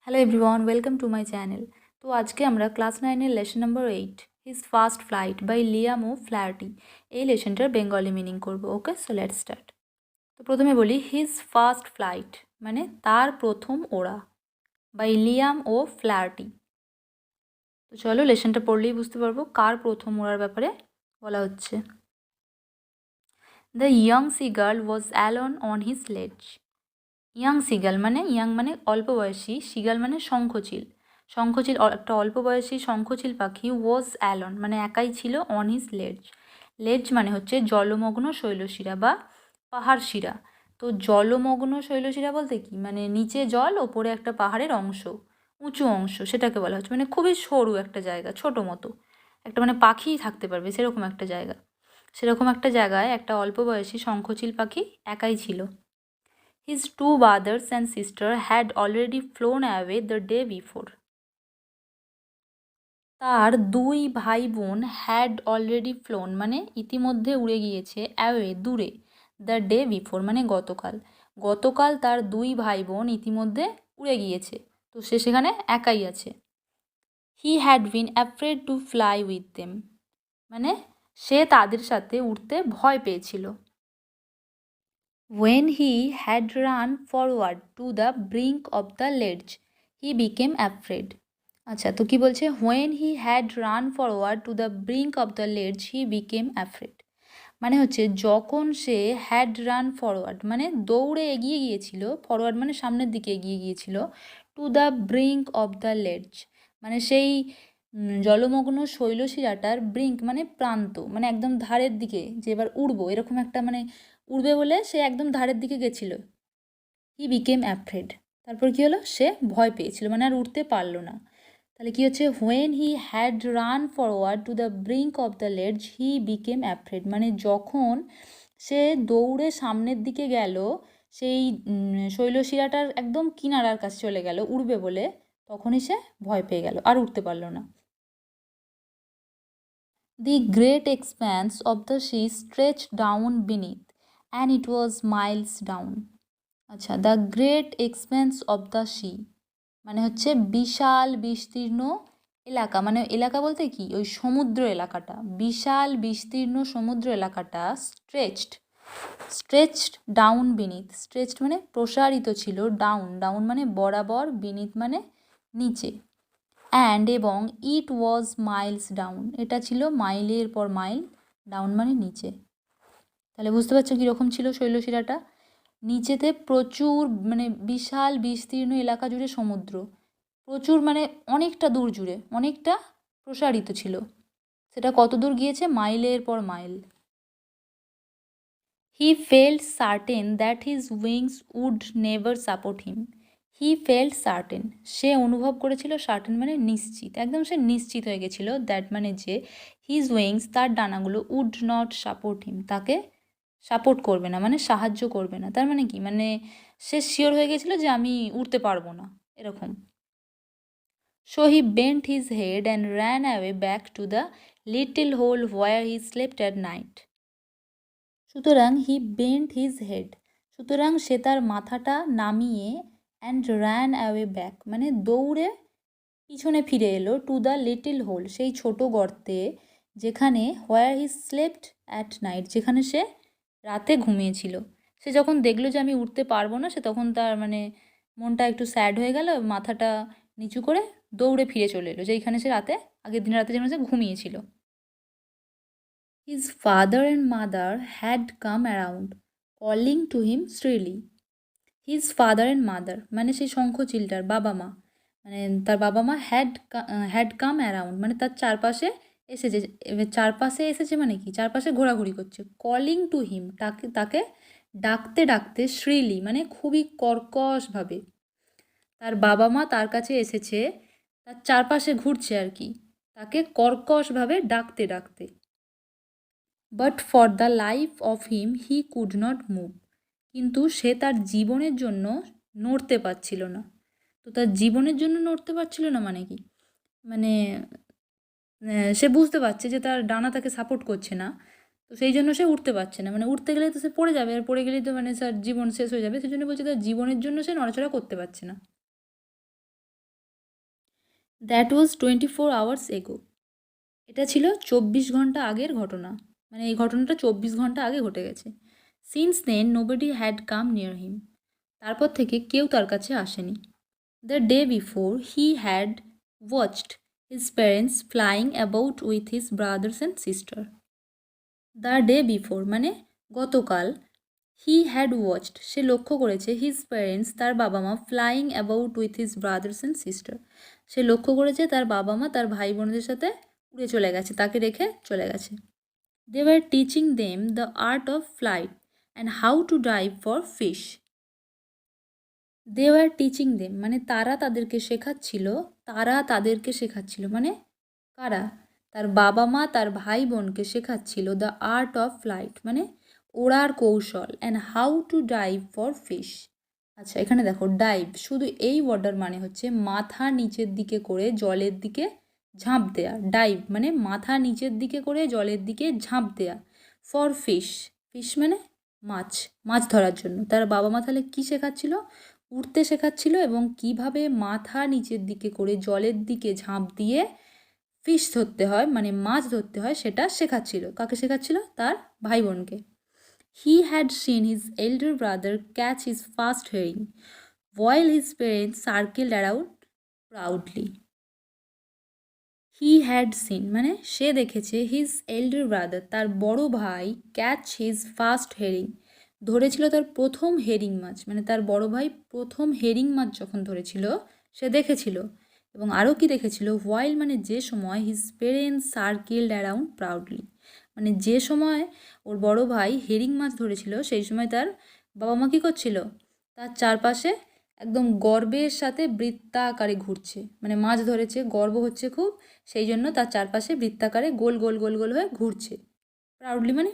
Hello everyone, welcome to my channel. তো আজকে আমরা ক্লাস 9-এর lesson number 8 his first flight by Liam O'Flaherty এই লেসনটার বেঙ্গলি মিনিং করবো। Okay, so let's start. তো প্রথমে বলি হিজ ফার্স্ট ফ্লাইট মানে তার প্রথম ওড়া, বাই লিয়াম ও ফ্ল্যারটি। তো চলো লেসনটা পড়লেই বুঝতে পারবো কার প্রথম ওড়ার ব্যাপারে বলা হচ্ছে। The young seagull was alone on his ledge. Young seagull মানে ইয়াং মানে অল্প বয়সী, সিগাল মানে শঙ্খচিল। শঙ্খচিল একটা অল্প বয়সী শঙ্খচিল পাখি ওয়াজ অ্যালন মানে একাই ছিল অন হিজ লেজ। লেজ মানে হচ্ছে জলমগ্ন শৈলশিরা বা পাহাড় শিরা। তো জলমগ্ন শৈলশিরা বলতে কি মানে নিচে জল, ওপরে একটা পাহাড়ের অংশ, উঁচু অংশ, সেটাকে বলা হচ্ছে। মানে খুবই সরু একটা জায়গা, ছোটো মতো একটা মানে পাখিই থাকতে পারবে সেরকম একটা জায়গা। সেরকম একটা জায়গায় একটা অল্প বয়সী শঙ্খচিল পাখি একাই ছিল। His two brothers and sister had already flown away the day before. তার দুই ভাই বোন হ্যাড অলরেডি ফ্লোন মানে ইতিমধ্যে উড়ে গিয়েছে, অ্যাওয়ে দূরে, দ্য ডে বিফোর মানে গতকাল। গতকাল তার দুই ভাই বোন ইতিমধ্যে উড়ে গিয়েছে, তো সে সেখানে একাই আছে। He had been afraid to fly with them মানে সে তাদের সাথে উঠতে ভয় পেয়েছিল। When he had run forward to the brink of the ledge, he became afraid. আচ্ছা, তো কি বলছে? When he had run forward to the brink of the ledge, he became afraid. মানে হচ্ছে যখন সে হ্যাড রান ফরওয়ার্ড মানে দৌড়ে এগিয়ে গিয়েছিল, ফরওয়ার্ড মানে সামনের দিকে এগিয়ে গিয়েছিল, to the brink of the ledge মানে সেই জলমগ্ন শৈলশিরাটার ব্রিঙ্ক মানে প্রান্ত, মানে একদম ধারের দিকে, যে এবার উড়বো এরকম একটা মানে উড়বে বলে সে একদম ধারের দিকে গেছিল। হি বিকেম অ্যাফ্রেড, তারপর কি হলো? সে ভয় পেয়েছিল মানে আর উঠতে পারলো না। তাহলে কি হচ্ছে? When he had run forward to the brink of the ledge he became afraid মানে যখন সে দৌড়ে সামনের দিকে গেল, সেই শৈলশিরাটার একদম কিনারার কাছে চলে গেল উড়বে বলে, তখনই সে ভয় পেয়ে গেল, আর উঠতে পারলো না। The great expanse of the sea stretched down beneath, and it was miles down. আচ্ছা, the great expense of the sea মানে হচ্ছে বিশাল বিস্তীর্ণ এলাকা, মানে এলাকা বলতে কি ওই সমুদ্র এলাকাটা, বিশাল বিস্তীর্ণ সমুদ্র এলাকাটা স্ট্রেচড ডাউন বিনিথ, স্ট্রেচড মানে প্রসারিত ছিল, ডাউন ডাউন মানে বরাবর, বিনিথ মানে নিচে, অ্যান্ড এবং ইট ওয়াজ মাইলস ডাউন এটা ছিল মাইলের পর মাইল, ডাউন মানে নিচে। তাহলে বুঝতে পারছো কীরকম ছিল শৈলশিরাটা? নিচেতে প্রচুর মানে বিশাল বিস্তীর্ণ এলাকা জুড়ে সমুদ্র, প্রচুর মানে অনেকটা দূর জুড়ে, অনেকটা প্রসারিত ছিল। সেটা কত দূর গিয়েছে? মাইলের পর মাইল। He felt certain that his wings would never support him. He felt certain সে অনুভব করেছিল, সার্টেন মানে নিশ্চিত, একদম সে নিশ্চিত হয়ে গেছিলো, দ্যাট মানে যে হিজ উইংস তার ডানাগুলো উড নট সাপোর্ট হিম তাকে সাপোর্ট করবে না মানে সাহায্য করবে না। তার মানে কি মানে সে শিওর হয়ে গেছিলো যে আমি উঠতে পারবো না, এরকম। So he bent his head and ran away back to the little hole where he slept at night. সুতরাং হি বেন্ট হিজ হেড সুতরাং সে তার মাথাটা নামিয়ে, অ্যান্ড র্যান অ্যাওয়ে ব্যাক মানে দৌড়ে পিছনে ফিরে এলো, টু দ্য লিটল হোল সেই ছোট গর্তে, যেখানে হোয়ার হি স্লেপ্ট অ্যাট নাইট যেখানে সে রাতে ঘুমিয়েছিল। সে যখন দেখলো যে আমি উঠতে পারবো না, সে তখন তার মানে মনটা একটু স্যাড হয়ে গেল, মাথাটা নিচু করে দৌড়ে ফিরে চলে এলো যেইখানে সে রাতে, আগের দিন রাতে যেন সে ঘুমিয়েছিল। His father and mother had come around, calling to him shrilly. His father and mother মানে সেই শঙ্খচিলটার বাবা মা, মানে তার বাবা মা হ্যাড কাম অ্যারাউন্ড মানে তার চারপাশে এসেছে। এবার চারপাশে এসেছে মানে কি? চারপাশে ঘোরাঘুরি করছে। কলিং টু হিম তাকে তাকে ডাকতে ডাকতে, শ্রিলি মানে খুবই কর্কশভাবে। তার বাবা মা তার কাছে এসেছে, তার চারপাশে ঘুরছে আর কি, তাকে কর্কশভাবে ডাকতে ডাকতে। But for the life of him he could not move কিন্তু সে তার জীবনের জন্য নড়তে পারছিল না। তো তার জীবনের জন্য নড়তে পারছিল না মানে কি? মানে সে বুঝতে পারছে যে তার ডানা তাকে সাপোর্ট করছে না, তো সেই জন্য সে উঠতে পারছে না, মানে উঠতে গেলে তো সে পড়ে যাবে, আর পড়ে গেলেই তো মানে তার জীবন শেষ হয়ে যাবে, সেই জন্য বলছে তার জীবনের জন্য সে নড়াচড়া করতে পারছে না। দ্যাট ওয়াজ 24 hours এগো। এটা ছিল 24 ঘন্টা আগের ঘটনা, মানে এই ঘটনাটা 24 ঘন্টা আগে ঘটে গেছে। Since then nobody had come near him, তারপর থেকে কেউ তার কাছে আসেনি। The day before he had watched his parents flying about with his brothers and sister. The day before মানে গতকাল, হি হ্যাড ওয়াচড সে লক্ষ্য করেছে, হিজ প্যারেন্টস তার বাবা মা, flying about with his brothers and sister সে লক্ষ্য করেছে তার বাবা মা তার ভাই বোনদের সাথে উড়ে চলে গেছে, তাকে রেখে চলে গেছে। They were teaching them the art of flight and how to dive for fish. They were teaching them মানে তারা তাদেরকে শেখাচ্ছিল মানে কারা, তার বাবা মা তার ভাই বোনকে শেখাচ্ছিল দ্য আর্ট অফ ফ্লাইট মানে ওড়ার কৌশল, and how to dive for fish. আচ্ছা এখানে দেখো ডাইভ, শুধু এই ওয়ার্ডটার মানে হচ্ছে মাথা নিচের দিকে করে জলের দিকে ঝাঁপ দেয়া। ডাইভ মানে মাথা নিচের দিকে করে জলের দিকে ঝাঁপ দেয়া। ফর ফিশ, ফিশ মানে মাছ, মাছ ধরার জন্য। তার বাবা মা তাহলে কী শেখাচ্ছিল, উড়তে শেখাচ্ছিল এবং কিভাবে মাথা নিচের দিকে করে জলের দিকে ঝাঁপ দিয়ে ফিশ ধরতে হয় মানে মাছ ধরতে হয় সেটা শেখাচ্ছিল। কাকে শেখাচ্ছিল, তার ভাই বোনকে। He had seen his elder brother catch his first herring while his parents circled around proudly. He had seen মানে সে দেখেছে, হিজ এল্ডার ব্রাদার তার বড় ভাই, ক্যাচ হিজ ফার্স্ট হেরিং ধরেছিল তার প্রথম হেরিং মাছ, মানে তার বড় ভাই প্রথম হেরিং মাছ যখন ধরেছিল সে দেখেছিল। এবং আরও কি দেখেছিল, হোয়াইল মানে যে সময়, হিজ পেরেন্টস সার্কেলড অ্যারাউন্ড প্রাউডলি মানে যে সময় ওর বড় ভাই হেরিং মাছ ধরেছিল সেই সময় তার বাবা মা কী করছিল, তার চারপাশে একদম গর্বের সাথে বৃত্তাকারে ঘুরছে, মানে মাছ ধরেছে গর্ব হচ্ছে খুব, সেই জন্য তার চারপাশে বৃত্তাকারে গোল গোল গোল গোল হয়ে ঘুরছে। প্রাউডলি মানে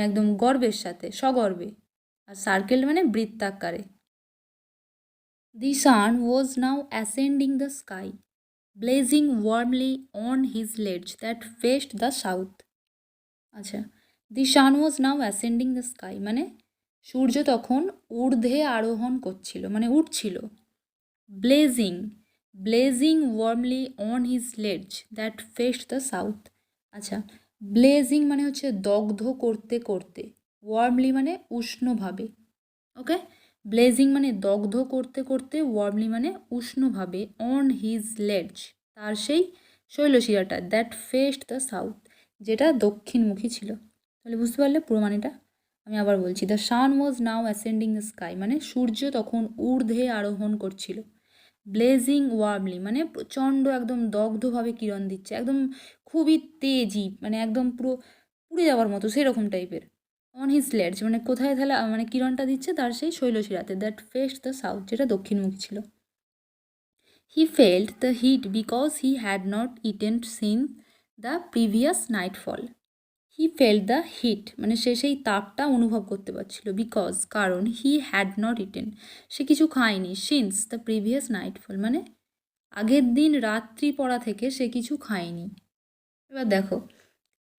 একদম গর্বের সাথে, সগর্বে। আর সার্কেল মানে বৃত্তাকারে। The sun was now ascending the sky blazing warmly on his ledge that faced the south. আচ্ছা, the sun was now ascending the sky মানে সূর্য তখন ঊর্ধ্বে আরোহণ করছিল মানে উঠছিল। Blazing, blazing warmly on his ledge that faced the south. আচ্ছা, ব্লেজিং মানে হচ্ছে দগ্ধ করতে করতে, ওয়ার্মলি মানে উষ্ণভাবে। ওকে, ব্লেজিং মানে দগ্ধ করতে করতে, ওয়ার্মলি মানে উষ্ণভাবে, অন হিজ লেডস তার সেই শৈলশিরাটা, দ্যাট ফেসড দ্য সাউথ যেটা দক্ষিণমুখী ছিল। তাহলে বুঝতে পারলে পুরো মানেটা আমি আবার বলছি। The sun was now ascending the sky মানে সূর্য তখন ঊর্ধ্বে আরোহণ করছিল। ব্লেজিং ওয়ার্মলি মানে প্রচণ্ড একদম দগ্ধভাবে কিরণ দিচ্ছে, একদম খুবই তেজি, মানে একদম পুরো পুড়ে যাওয়ার মতো সেরকম টাইপের। অন হিজ লেডস মানে কোথায় তাহলে মানে কিরণটা দিচ্ছে, তার সেই শৈলশিরাতে, দ্যাট ফেসড দ্য সাউথ যেটা দক্ষিণমুখী ছিল। He felt the heat because he had not eaten since the previous nightfall. He felt the heat মানে সে সেই তাপটা অনুভব করতে পারছিল, বিকজ কারণ, হি হ্যাড নট ইটেন সে কিছু খায়নি, সিন্স দ্য প্রিভিয়াস নাইটফল মানে আগের দিন রাত্রি পড়া থেকে সে কিছু খায়নি। এবার দেখো,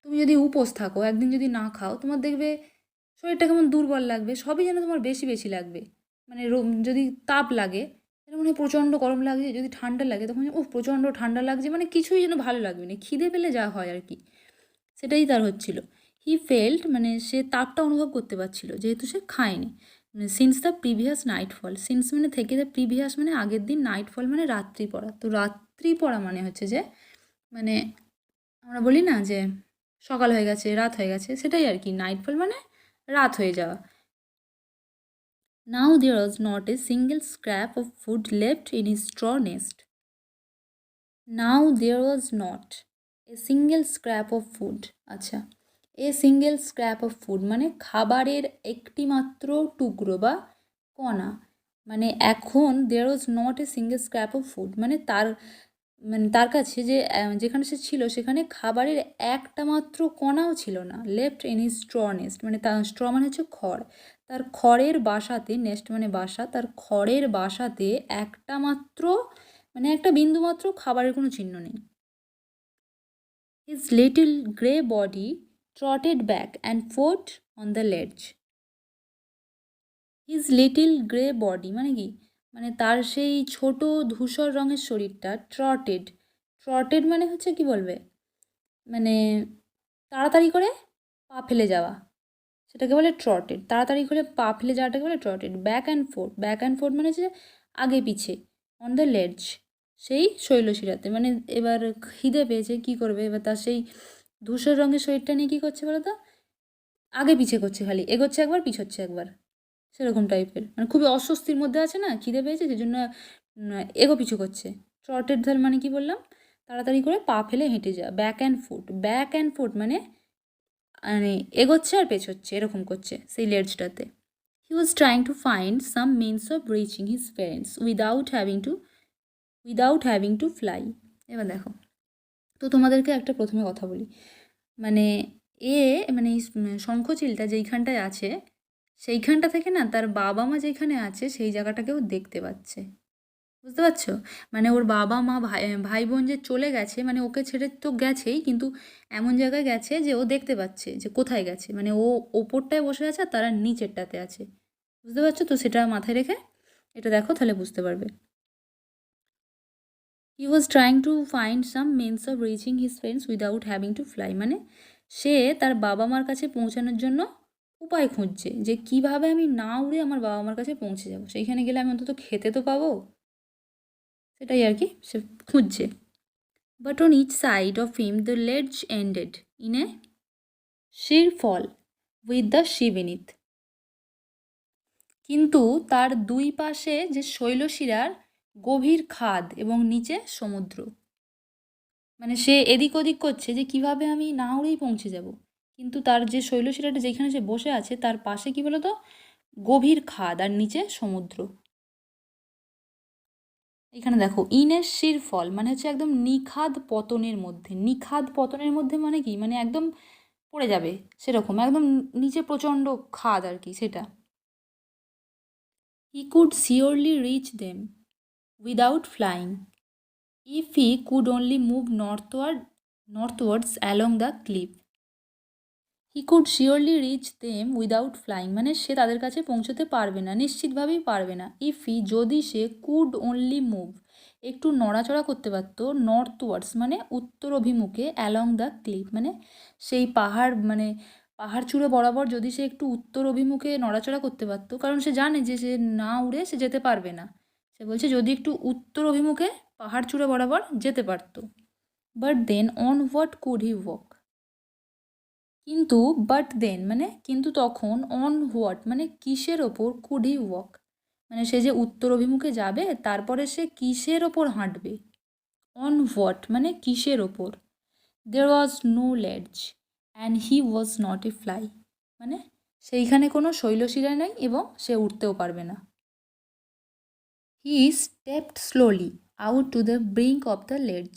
তুমি যদি উপোস থাকো, একদিন যদি না খাও, তোমার দেখবে শরীরটা কেমন দুর্বল লাগবে, সবই যেন তোমার বেশি বেশি লাগবে। মানে যদি তাপ লাগে তাহলে মনে হয় প্রচণ্ড গরম লাগছে, যদি ঠান্ডা লাগে তখন প্রচণ্ড ঠান্ডা লাগছে, মানে কিছুই যেন ভালো লাগবে না, খিদে পেলে যা হয় আর কি, সেটাই তার হচ্ছিল। হি ফেল্ট মানে সে তাপটা অনুভব করতে পারছিল যেহেতু সে খায়নি। Since the previous nightfall, since মানে থেকে, দ্য প্রিভিয়াস মানে আগের দিন, নাইটফল মানে রাত্রি পড়া। তো রাত্রি পড়া মানে হচ্ছে যে মানে আমরা বলি না যে সকাল হয়ে গেছে, রাত হয়ে গেছে, সেটাই আর কি, নাইটফল মানে রাত হয়ে যাওয়া। Now there was not a single scrap of food left in his straw nest. Now there was not a single scrap of food. আচ্ছা, a single scrap of food মানে খাবারের একটি মাত্র টুকরো বা কণা, মানে এখন there was not a single scrap of food মানে তার কাছে যে যেখানে সে ছিল সেখানে খাবারের একটা মাত্র কণাও ছিল না। Left in his straw nest মানে তার স্ট্র মানে হচ্ছে খড়, তার খড়ের বাসাতে, নেস্ট মানে বাসা, তার খড়ের বাসাতে একটা মাত্র মানে একটা বিন্দু মাত্র খাবারের কোনো চিহ্ন নেই। His little grey body trotted back and forth on the ledge. His little grey body মানে কি, মানে তার সেই ছোট ধূসর রঙের শরীরটা, ট্রটেড ট্রটেড মানে হচ্ছে কি বলবে, মানে তাড়াতাড়ি করে পা ফেলে যাওয়া, সেটাকে বলে ট্রটেড। তাড়াতাড়ি করে পা ফেলে যাওয়াটাকে বলে ট্রটেড। ব্যাক অ্যান্ড ফোর্থ মানে হচ্ছে আগে পিছে, অন দ্য লেডজ, সেই শৈলশিরাতে। মানে এবার খিদে পেয়েছে, কি করবে, এবার তার সেই ধূসর রঙের শরীরটা নিয়ে কী করছে বলো তো, আগে পিছে করছে, খালি এগোচ্ছে একবার পিছোচ্ছে একবার, সেরকম টাইপের। মানে খুবই অস্বস্তির মধ্যে আছে না, খিদে পেয়েছে সেজন্য এগো পিছু করছে। ট্রটেড ধাল মানে কি বললাম, তাড়াতাড়ি করে পা ফেলে হেঁটে যাওয়া। ব্যাক অ্যান্ড ফুট মানে মানে এগোচ্ছে আর পেছোচ্ছে, এরকম করছে সেই লেডসটাতে। He was trying to find some means of reaching his parents without having to fly. এবার দেখো, তো তোমাদেরকে একটা প্রথমে কথা বলি, মানে মানে এই শঙ্খচিলটা যেইখানটায় আছে, সেইখানটা থেকে না তার বাবা মা যেখানে আছে সেই জায়গাটাকেও দেখতে পাচ্ছে, বুঝতে পারছো? মানে ওর বাবা মা ভাই ভাই বোন যে চলে গেছে, মানে ওকে ছেড়ে তো গেছেই, কিন্তু এমন জায়গায় গেছে যে ও দেখতে পাচ্ছে যে কোথায় গেছে। মানে ও ওপরটায় বসে আছে আর তারা নিচেরটাতে আছে, বুঝতে পারছো? তো সেটা মাথায় রেখে এটা দেখো, তাহলে বুঝতে পারবে। He was trying to find some means of reaching his friends without having to fly. মানে সে তার বাবা মার কাছে পৌঁছানোর জন্য উপায় খুঁজছে, যে কিভাবে আমি না উড়ে আমার বাবা মার কাছে পৌঁছে যাব, সেইখানে গেলে আমি অন্তত খেতে তো পাবো, সেটাই আর কি সে খুঁজছে। But on each side of him the ledge ended in a sheer fall with the sea beneath. কিন্তু তার দুই পাশে যে শৈলশিরার গভীর খাদ এবং নিচে সমুদ্র। মানে সে এদিক ওদিক করছে যে কিভাবে আমি না উড়েই পৌঁছে যাব, কিন্তু তার যে শৈলশিরাটা যেখানে সে বসে আছে তার পাশে কি বলতো, গভীর খাদ আর নিচে সমুদ্র। এখানে দেখো, ইন এ শির ফল মানে হচ্ছে একদম নিখাদ পতনের মধ্যে। নিখাদ পতনের মধ্যে মানে কি, মানে একদম পড়ে যাবে সেরকম, একদম নিচে প্রচণ্ড খাদ আর কি, সেটা। He could surely reach them without flying if he could only move northwards along the cliff. He could surely reach them without flying মানে সে তাদের কাছে পৌঁছতে পারবে না, নিশ্চিতভাবেই পারবে না। ইফ হি যদি সে কুড অনলি মুভ একটু নড়াচড়া করতে পারতো, নর্থওয়ার্ডস মানে উত্তর অভিমুখে, অ্যালং দ্য ক্লিফ মানে সেই পাহাড়, মানে পাহাড় চূড়ো বরাবর যদি সে একটু উত্তর অভিমুখে নড়াচড়া করতে পারতো, কারণ সে জানে যে সে না উড়ে সে যেতে পারবে না। সে বলছে যদি একটু উত্তর অভিমুখে পাহাড় চূড়ো বরাবর যেতে পারতো। But then on what could he walk. কিন্তু বাট দেন মানে কিন্তু তখন, অন হোয়াট মানে কিসের ওপর, কুড হি ওয়াক মানে সে যে উত্তর অভিমুখে যাবে তারপরে সে কিসের ওপর হাঁটবে। অন হোয়াট মানে কিসের ওপর। There was no ledge and he was not a fly মানে সেইখানে কোনো শৈলশিরা নেই এবং সে উঠতেও পারবে না। He stepped slowly out to the brink of the ledge.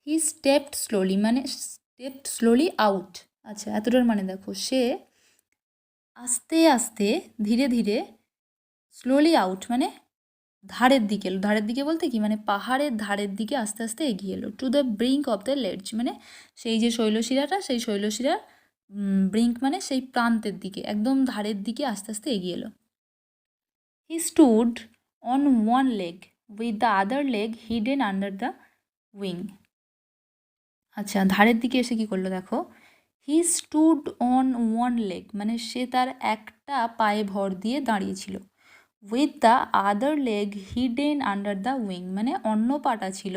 He stepped slowly মানে স্টেপড স্লোলি আউট। আচ্ছা, এতটার মানে দেখো, সে আস্তে আস্তে ধীরে ধীরে, স্লোলি আউট মানে ধারের দিকে এলো। ধারের দিকে বলতে কি, মানে পাহাড়ের ধারের দিকে আস্তে আস্তে এগিয়ে এলো। To the brink of the ledge মানে সেই যে শৈলশিরাটা, সেই শৈলশিরার ব্রিঙ্ক মানে সেই প্রান্তের দিকে, একদম ধারের দিকে আস্তে আস্তে এগিয়ে এলো। হি stood on one leg with the other leg hidden under the wing. আচ্ছা, ধারের দিকে এসে কী করলো দেখো, হি স্টুড অন ওয়ান লেগ মানে সে তার একটা পায়ে ভর দিয়ে দাঁড়িয়েছিল। With the other leg hidden under the wing মানে অন্য পাটা ছিল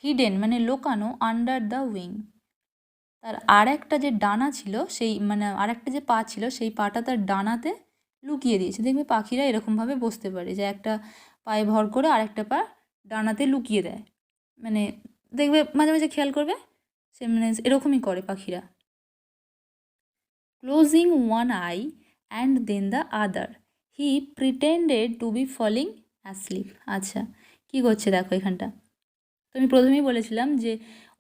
হিডেন মানে লোকানো, আন্ডার দ্য উইং তার আর একটা যে ডানা ছিল, সেই মানে আর একটা যে পা ছিল সেই পাটা তার ডানাতে লুকিয়ে দিয়েছে। দেখবে পাখিরা এরকমভাবে বসতে পারে, যে একটা পায়ে ভর করে আর একটা পা ডানাতে লুকিয়ে দেয়, মানে দেখবে মাঝে মাঝে খেয়াল করবে, সে মানে এরকমই করে পাখিরা। Closing one eye and then the other he pretended to be falling asleep. আচ্ছা, কী করছে দেখো এখানটা, তো আমি প্রথমেই বলেছিলাম যে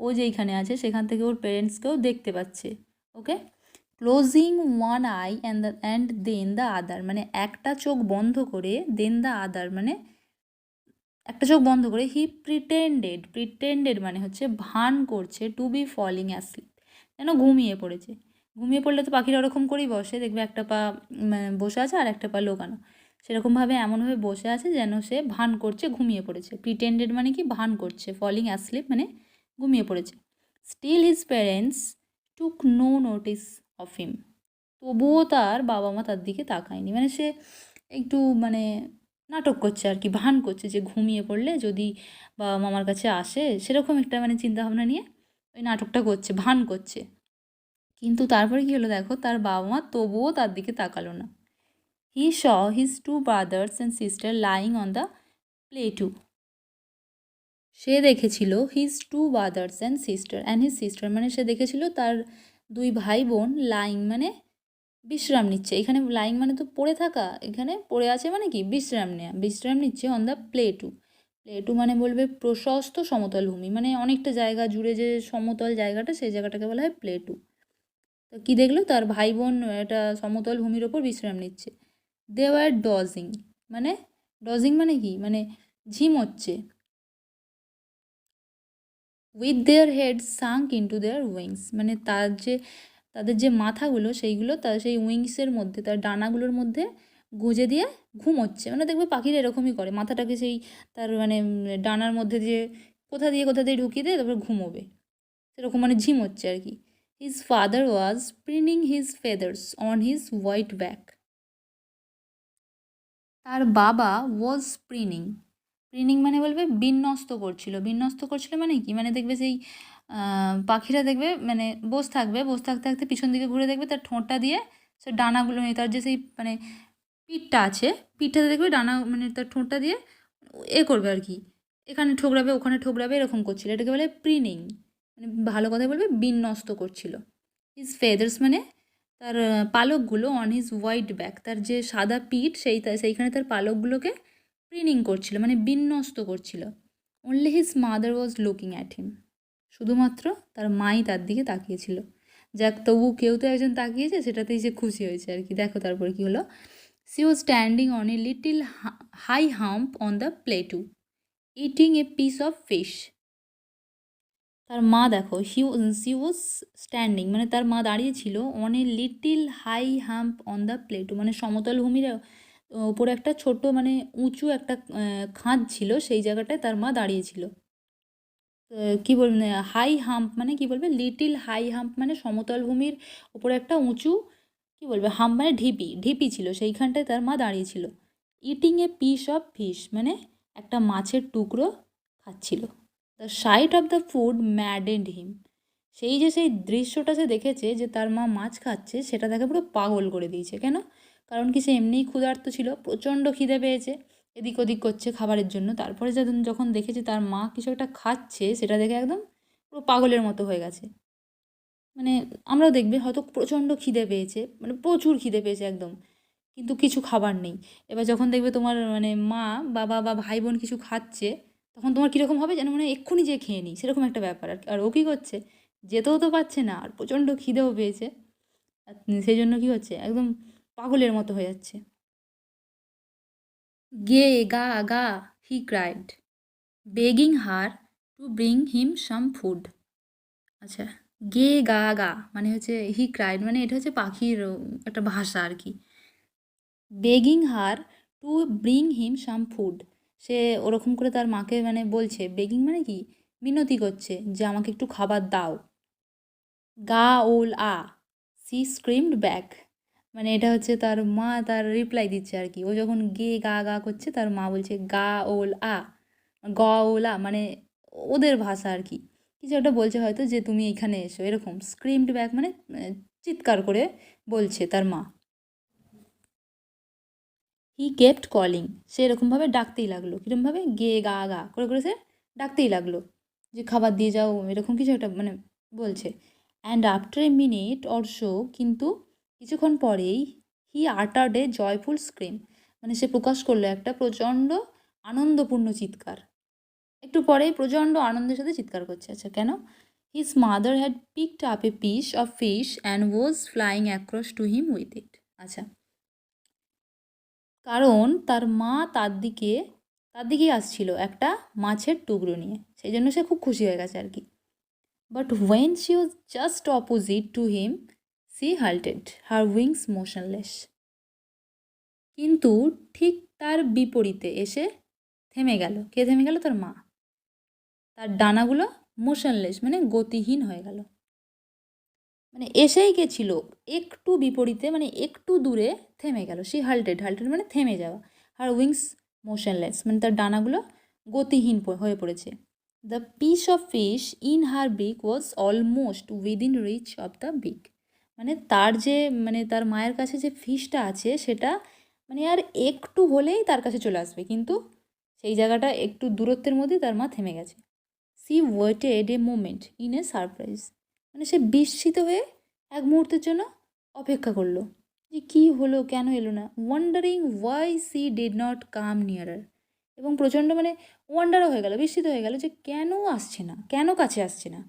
ও যেইখানে আছে সেখান থেকে ওর পেরেন্টসকেও দেখতে পাচ্ছে। Okay, closing one eye and then the other মানে একটা চোখ বন্ধ করে, দেন দ্য আদার মানে একটা চোখ বন্ধ করে, হি প্রিটেন্ডেড মানে হচ্ছে ভান করছে, টু বি ফলিং অ্যাসলিপ যেন ঘুমিয়ে পড়েছে। ঘুমিয়ে পড়লে তো পাখিরা ওরকম করেই বসে, দেখবে একটা পা বসে আছে আর একটা পা লোকানো, সেরকমভাবে এমনভাবে বসে আছে যেন সে ভান করছে ঘুমিয়ে পড়েছে। প্রিটেন্ডেড মানে কি, ভান করছে। ফলিং অ্যাসলিপ মানে ঘুমিয়ে পড়েছে। Still his parents took no notice of him. তবুও তার বাবা মা তার দিকে তাকায়নি, মানে সে একটু মানে নাটক করছে আর কি, ভান করছে যে ঘুমিয়ে পড়লে যদি বাবা মামার কাছে আসে, সেরকম একটা মানে চিন্তাভাবনা নিয়ে ওই নাটকটা করছে, ভান করছে। কিন্তু তারপরে কী হলো দেখো, তার বাবা মা তবুও তার দিকে তাকালো না। He saw his two brothers and sister lying on the plateau. সে দেখেছিল his two brothers and his sister, মানে সে দেখেছিল তার দুই ভাই বোন লাইং মানে বিশ্রাম নিচ্ছে। এখানে লাইং মানে তো পড়ে থাকা, এখানে পড়ে আছে মানে কি বিশ্রাম নেওয়া, বিশ্রাম নিচ্ছে অন দ্য প্লেটু। প্লেটু মানে বলবে প্রশস্ত সমতল ভূমি, মানে অনেকটা জায়গা জুড়ে যে সমতল জায়গাটা, সেই জায়গাটাকে বলা হয় প্লেটু। তো কী দেখলো, তার ভাই বোন একটা সমতল ভূমির ওপর বিশ্রাম নিচ্ছে। দে ওয়ার ডজিং, মানে ডজিং মানে কি, মানে ঝিম হচ্ছে। With their head sunk into their wings, মানে তাদের যে মাথাগুলো সেইগুলো তার সেই উইংসের মধ্যে, তার ডানাগুলোর মধ্যে গুঁজে দিয়ে ঘুমোচ্ছে। মানে দেখবে পাখিরা এরকমই করে, মাথাটাকে সেই তার মানে ডানার মধ্যে দিয়ে কোথা দিয়ে ঢুকিয়ে দেয়, তারপর ঘুমোবে, সেরকম মানে ঝিম হচ্ছে আর কি। His father was preening his feathers on his white back. তার বাবা ওয়াজ প্রিনিং, প্রিনিং মানে বলবে বিন্যস্ত করছিল মানে কি, মানে দেখবে সেই পাখিরা দেখবে মানে বসে থাকতে থাকতে পিছন দিকে ঘুরে দেখবে তার ঠোঁটটা দিয়ে সে ডানাগুলো নিয়ে, তার যে সেই মানে পিঠটা আছে, পিঠটাতে দেখবে ডানা মানে তার ঠোঁটটা দিয়ে করবে আর কি, এখানে ঠোকরাবে ওখানে ঠোকরাবে, এরকম করছিল, এটাকে বলে প্রিনিং, মানে ভালো কথায় বলবে বিন্যস্ত করছিল। হিজ ফেদার্স মানে তার পালকগুলো অন হিজ হোয়াইট ব্যাক, তার যে সাদা পিঠ সেইখানে তার পালকগুলোকে প্রিনিং করছিল, মানে বিন্যস্ত করছিল। Only his mother was looking at him, শুধুমাত্র তার মাই তার দিকে তাকিয়েছিল। যাক, তবু কেউ তো একজন তাকিয়েছে, সেটাতেই সে খুশি হয়েছে আর কি। দেখো তারপরে কী হলো, she was standing on a little high hump on the plateau eating a piece of fish. তার মা দেখো, সি ওয়াজ স্ট্যান্ডিং মানে তার মা দাঁড়িয়েছিল on a little high hump on the plateau, মানে সমতল ভূমির ওপরে একটা ছোট মানে উঁচু একটা খাঁজ ছিল, সেই জায়গাটায় তার মা দাঁড়িয়েছিল। কী বলবে হাই হাম্প মানে কী বলবে, লিটিল হাই হাম্প মানে সমতল ভূমির ওপরে একটা উঁচু, কী বলবে, হাম্প মানে ঢিপি ছিল, সেইখানটায় তার মা দাঁড়িয়েছিল। Eating a piece of fish মানে একটা মাছের টুকরো খাচ্ছিল। The sight of the food maddened him, সেই দৃশ্যটা সে দেখেছে যে তার মা মাছ খাচ্ছে, সেটা দেখে পুরো পাগল করে দিয়েছে। কেন? কারণ কি, সে এমনিই ক্ষুধার্ত ছিল, প্রচণ্ড খিদে পেয়েছে, এদিক ওদিক করছে খাবারের জন্য। তারপরে যখন দেখেছে তার মা কিছু একটা খাচ্ছে, সেটা দেখে একদম পুরো পাগলের মতো হয়ে গেছে। মানে আমরাও দেখবে হয়তো প্রচণ্ড খিদে পেয়েছে, মানে প্রচুর খিদে পেয়েছে একদম, কিন্তু কিছু খাবার নেই। এবার যখন দেখবে তোমার মানে মা, বাবা বা ভাই বোন কিছু খাচ্ছে, তখন তোমার কীরকম হবে যেন, মানে এক্ষুনি যেয়ে খেয়ে নিই, সেরকম একটা ব্যাপার। আর ও কী করছে, যেতেও তো পারছে না, আর প্রচণ্ড খিদেও পেয়েছে, আর সেই জন্য কী হচ্ছে, একদম পাগলের মতো হয়ে যাচ্ছে। Ga ga ga, he cried, begging her to bring him some food. আচ্ছা, গে গা গা মানে হচ্ছে হি ক্রাইড, মানে এটা হচ্ছে পাখির একটা ভাষা আর কি। Begging her to bring him some food, সে ওরকম করে তার মাকে মানে বলছে, বেগিং মানে কি, মিনতি করছে যে আমাকে একটু খাবার দাও। গা ওল আ, সি স্ক্রিমড ব্যাক, মানে এটা হচ্ছে তার মা তার রিপ্লাই দিচ্ছে আর কি। ও যখন গে গা গা করছে, তার মা বলছে গা ওল আ, গ ওল আ, মানে ওদের ভাষা আর কি। কিছু একটা বলছে হয়তো যে তুমি এখানে এসো, এরকম। স্ক্রিমড ব্যাক মানে চিৎকার করে বলছে তার মা। হি কেপ্ট কলিং, সে এরকমভাবে ডাকতেই লাগলো, কীরকমভাবে, গে গা গা করে করে সে ডাকতেই লাগলো যে খাবার দিয়ে যাও, এরকম কিছু একটা মানে বলছে। And after a minute or show, কিন্তু কিছুক্ষণ পরেই হি আটার্ড এ জয়ফুল স্ক্রিম, মানে সে প্রকাশ করলো একটা প্রচণ্ড আনন্দপূর্ণ চিৎকার। একটু পরেই প্রচণ্ড আনন্দের সাথে চিৎকার করছে। আচ্ছা, কেন? His mother had picked up a piece of fish and was flying across to him with it. আচ্ছা, কারণ তার মা তার দিকেই আসছিল একটা মাছের টুকরো নিয়ে, সেই জন্য সে খুব খুশি হয়ে গেছে আর কি। But when she was just opposite to him, she halted, her wings motionless. কিন্তু ঠিক তার বিপরীতে এসে থেমে গেল। কে থেমে গেল? তার মা। তার ডানাগুলো মোশনলেস মানে গতিহীন হয়ে গেল, মানে এসেই গেছিল একটু বিপরীতে, মানে একটু দূরে থেমে গেল। সি হাল্টেড, হাল্টেড মানে থেমে যাওয়া। হার উইংস মোশনলেস মানে তার ডানাগুলো গতিহীন হয়ে পড়েছে। The piece of fish in her beak was almost within reach of the beak, মানে তার যে মানে তার মায়ের কাছে যে ফিশটা আছে সেটা মানে আর একটু হলেই তার কাছে চলে আসবে, কিন্তু সেই জায়গাটা একটু দূরত্বের মধ্যেই তার মা থেমে গেছে। She waited a moment in a surprise, মানে সে বিস্মিত হয়ে এক মুহূর্তের জন্য অপেক্ষা করলো যে কী হলো, কেন এলো না। Wondering why she did not come nearer, এবং প্রচণ্ড মানে ওয়ান্ডারও হয়ে গেল, বিস্মিত হয়ে গেল যে কেন আসছে না, কেন কাছে আসছে না।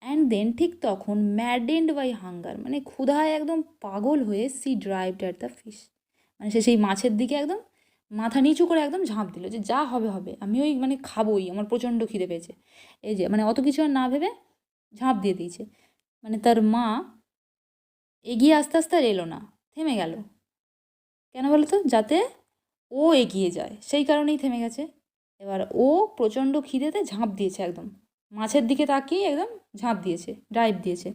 অ্যান্ড দেন ঠিক তখন ম্যাডেন্ড বাই হাঙ্গার, মানে ক্ষুধায় একদম পাগল হয়ে সি ড্রাইভড অ্যাট দ্য ফিশ, মানে সে সেই মাছের দিকে একদম মাথা নিচু করে একদম ঝাঁপ দিল যে যা হবে হবে, আমি ওই মানে খাবোই, আমার প্রচণ্ড খিদে পেয়েছে। এই যে মানে অত কিছু আর না ভেবে ঝাঁপ দিয়ে দিয়েছে। মানে তার মা এগিয়ে আস্তে আস্তে আর এলো না, থেমে গেল। কেন বলো তো? যাতে ও এগিয়ে যায়, সেই কারণেই থেমে গেছে। এবার ও প্রচণ্ড খিদেতে ঝাঁপ দিয়েছে, একদম মাছের দিকে তাকিয়ে একদম ঝাঁপ দিয়েছে, ডাইভ দিয়েছে।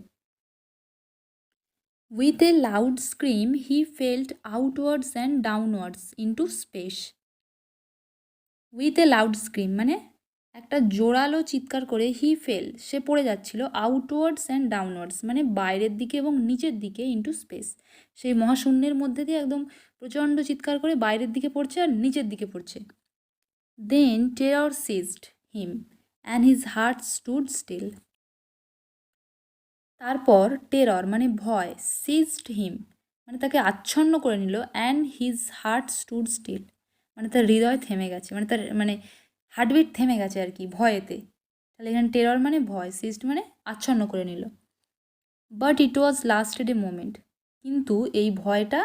With a loud scream he felt outwards and downwards into space. With a loud scream মানে একটা জোরালো চিৎকার করে হি ফেল সে পড়ে যাচ্ছিল, আউটওয়ার্ডস অ্যান্ড ডাউনওয়ার্ডস মানে বাইরের দিকে এবং নিচের দিকে, ইন্টু স্পেস সেই মহাশূন্যের মধ্যে দিয়ে একদম প্রচণ্ড চিৎকার করে বাইরের দিকে পড়ছে আর নিচের দিকে পড়ছে। Then terror seized him and his heart stood still. তারপর টেরর মানে ভয়, সিজড হিম মানে তাকে আচ্ছন্ন করে নিল, and his heart stood still মানে তার হৃদয় থেমে গেছে, মানে তার মানে হার্টবিট থেমে গেছে আর কি ভয়েতে। তাহলে এখানে টেরর মানে ভয়, সিজড মানে আচ্ছন্ন করে নিল। But it was lasted a moment, কিন্তু এই ভয়টা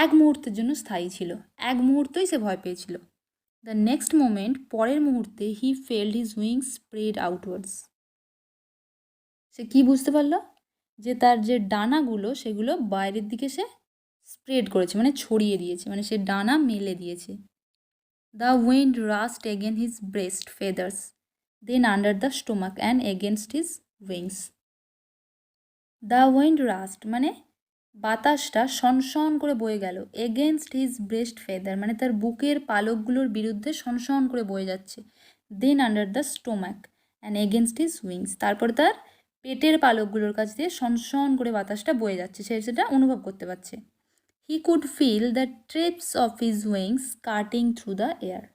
এক মুহূর্তের জন্য স্থায়ী ছিল, এক মুহূর্তই সে ভয় পেয়েছিল। দ্য নেক্সট মোমেন্ট পরের মুহূর্তে হি failed his wings spread outwards. সে কি বুঝতে পারলো? যে তার যে ডানাগুলো সেগুলো বাইরের দিকে সে স্প্রেড করেছে, মানে ছড়িয়ে দিয়েছে, মানে সে ডানা মেলে দিয়েছে। The wind rushed again his breast feathers, then under the stomach and against his wings. The wind rushed মানে বাতাসটা সনসন করে বয়ে গেল, এগেনস্ট হিজ ব্রেস্ট ফেদার মানে তার বুকের পালকগুলোর বিরুদ্ধে সনসন করে বয়ে যাচ্ছে। Then under the stomach and against his wings, তারপর তার পেটের পালকগুলোর কাছ দিয়ে সনসন করে বাতাসটা বয়ে যাচ্ছে, সে সেটা অনুভব করতে পারছে। He could feel the trips of his wings cutting through the air,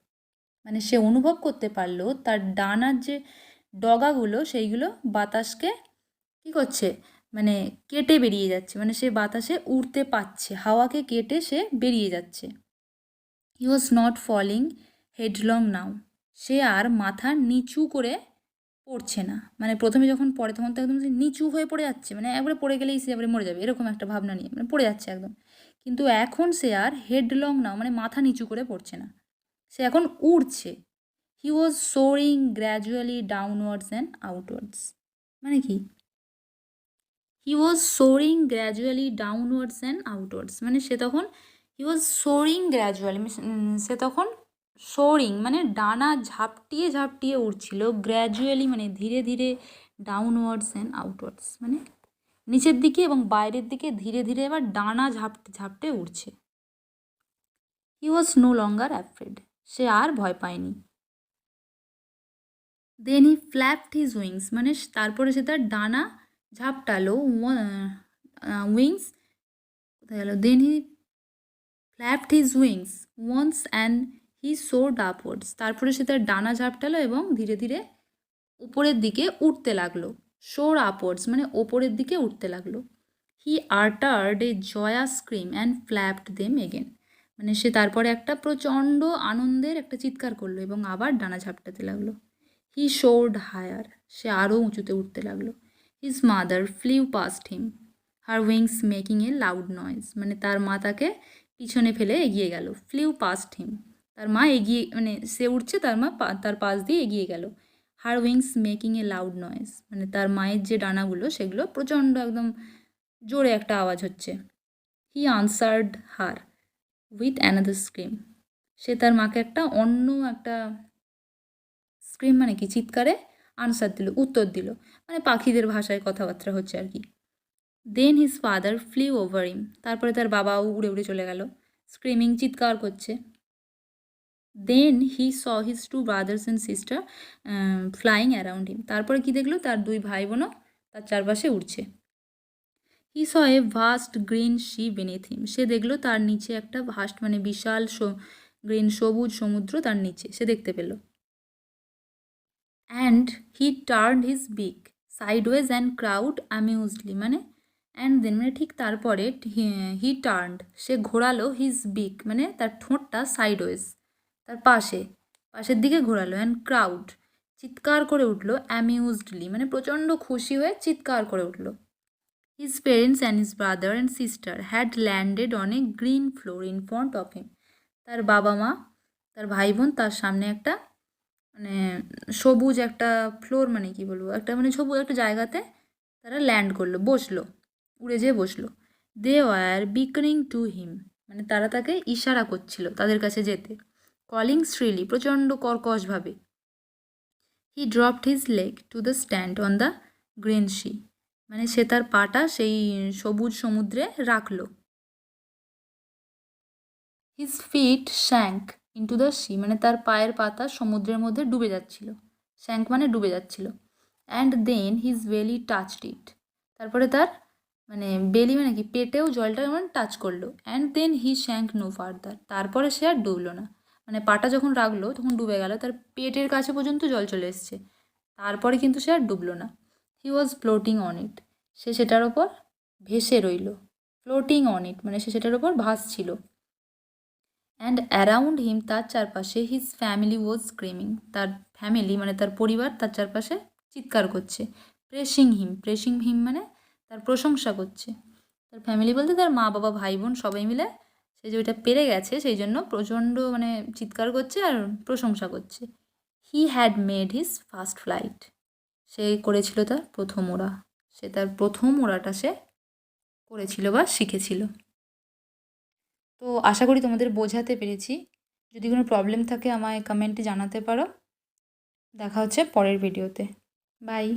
মানে সে অনুভব করতে পারলো তার ডানার যে ডগাগুলো সেইগুলো বাতাসকে কী করছে, মানে কেটে বেরিয়ে যাচ্ছে, মানে সে বাতাসে উড়তে পারছে, হাওয়াকে কেটে সে বেরিয়ে যাচ্ছে। হি ওয়াজ নট ফলিং হেডলং নাও, সে আর মাথা নিচু করে পড়ছে না, মানে প্রথমে যখন পড়ে তখন তো একদম সে নিচু হয়ে পড়ে যাচ্ছে, মানে একবারে পড়ে গেলেই সে একবারে মরে যাবে এরকম একটা ভাবনা নিয়ে মানে পড়ে যাচ্ছে একদম। কিন্তু এখন সে আর হেডলং নাও মানে মাথা নিচু করে পড়ছে না, সে এখন উড়ছে। হি ওয়াজ shoring gradually downwards and outwards, মানে কি? হি ওয়াজ shoring gradually downwards and outwards মানে সে তখন হি ওয়াজ সোরিং গ্র্যাজুয়ালি, সে তখন সোরিং মানে ডানা ঝাপটিয়ে ঝাপটিয়ে উঠছিল, গ্র্যাজুয়ালি মানে ধীরে ধীরে, ডাউনওয়ার্ডস অ্যান্ড আউটওয়ার্ডস মানে নিচের দিকে এবং বাইরের দিকে ধীরে ধীরে এবার ডানা ঝাপটে ঝাপটে উঠছে। হি ওয়াজ নো লঙ্গার অ্যাফ্রেড, সে আর ভয় পায়নি। দেন হি ফ্ল্যাপড হিজ উইংস মানে তারপরে সে তার ডানা ঝাপটালো, উইংস কোথায় গেল, then he flapped his wings once and he soared upwards, তারপরে সে তার ডানা ঝাপটালো এবং ধীরে ধীরে উপরের দিকে উঠতে লাগলো, সোর আপওয়ার্ডস মানে ওপরের দিকে উঠতে লাগলো। He uttered a joyous scream and flapped them again, মানে সে তারপরে একটা প্রচণ্ড আনন্দের একটা চিৎকার করলো এবং আবার ডানা ঝাপটাতে লাগলো। হি শোর্ড হায়ার, সে আরও উঁচুতে উঠতে লাগলো। His mother flew past him her wings making a loud noise, মানে তার মা তাকে পিছনে ফেলে এগিয়ে গেল। ফ্লিউ পাস্ট হিম তার মা এগিয়ে মানে সে উঠছে, তার মা তার পাশ দিয়ে এগিয়ে গেল। Her wings making a loud noise মানে তার মায়ের যে ডানাগুলো সেগুলো প্রচণ্ড একদম জোরে একটা আওয়াজ হচ্ছে। He answered her with another scream, সে তার মাকে একটা অন্য একটা স্ক্রিম মানে কি চিৎকারে আনসার দিল, উত্তর দিল, মানে পাখিদের ভাষায় কথাবার্তা হচ্ছে আর কি। দেন হিজ ফাদার ফ্লিউ ওভার হিম, তারপরে তার বাবাও উড়ে উড়ে চলে গেল, স্ক্রিমিং, চিৎকার করছে। Then he saw his two brothers and sister flying around him, তারপরে কি দেখলো, তার দুই ভাই বোনও তার চারপাশে উড়ছে। He saw a vast green sea beneath him, সে দেখলো তার নিচে একটা ভাস্ট মানে বিশাল গ্রিন সবুজ সমুদ্র তার নিচে সে দেখতে পেল। অ্যান্ড হি টার্নড হিজ বিক সাইডওয়েজ অ্যান্ড ক্রাউড অ্যামিউজডলি, মানে অ্যান্ড দেন মানে ঠিক তারপরে হি টার্নড, সে ঘোরালো হিজ বিক মানে তার ঠোঁটটা সাইডওয়েজ, তার পাশের দিকে ঘোরালো, অ্যান্ড ক্রাউড, চিৎকার করে উঠলো, অ্যামিউজডলি মানে প্রচণ্ড খুশি হয়ে চিৎকার করে উঠলো। His parents and his brother and sister had landed on a green floor in front of him, তার বাবা মা তার ভাই বোন তার সামনে একটা মানে সবুজ একটা ফ্লোর, মানে কি বলবো, একটা মানে সবুজ একটা জায়গাতে তারা ল্যান্ড করলো, বসলো, উড়ে যেয়ে বসলো। দে ওয়ার বিকনিং টু হিম, মানে তারা তাকে ইশারা করছিল তাদের কাছে যেতে, কলিং শ্রিলি প্রচণ্ড কর্কশভাবে। He dropped his leg to the stand on the green sea, মানে সে তার পাটা সেই সবুজ সমুদ্রে রাখলো। His feet sank into the sea, মানে তার পায়ের পাতা সমুদ্রের মধ্যে ডুবে যাচ্ছিল, শ্যাঙ্ক মানে ডুবে যাচ্ছিল। অ্যান্ড দেন হিজ বেলি টাচড ইট, তারপরে তার মানে বেলি মানে কি পেটেও জলটা মানে টাচ করলো। And then he sank no further, তারপরে সে আর ডুবলো না, মানে পাটা যখন রাখলো তখন ডুবে গেল, তার পেটের কাছে পর্যন্ত জল চলে এসছে, তারপরে কিন্তু সে আর ডুবলো না। হি ওয়াজ ফ্লোটিং অন ইট, সে সেটার ওপর ভেসে রইল, ফ্লোটিং অন ইট মানে সে সেটার ওপর ভাসছিল। অ্যান্ড অ্যারাউন্ড হিম, তার চারপাশে হিজ ফ্যামিলি ওয়াজ স্ক্রিমিং, তার ফ্যামিলি মানে তার পরিবার তার চারপাশে চিৎকার করছে। প্রেসিং হিম মানে তার প্রশংসা করছে, তার ফ্যামিলি বলতে তার মা বাবা ভাই বোন সবাই মিলে সে যে ওইটা পেরে গেছে সেই জন্য প্রচণ্ড মানে চিৎকার করছে আর প্রশংসা করছে। He had made his first flight, সে করেছিল তার প্রথম ওড়া, সে তার প্রথম ওড়াটা সে করেছিল বা শিখেছিল। তো আশা করি তোমাদের বোঝাতে পেরেছি। যদি কোনো প্রবলেম থাকে আমায় কমেন্টে জানাতে পারো। দেখা হচ্ছে পরের ভিডিওতে। বাই।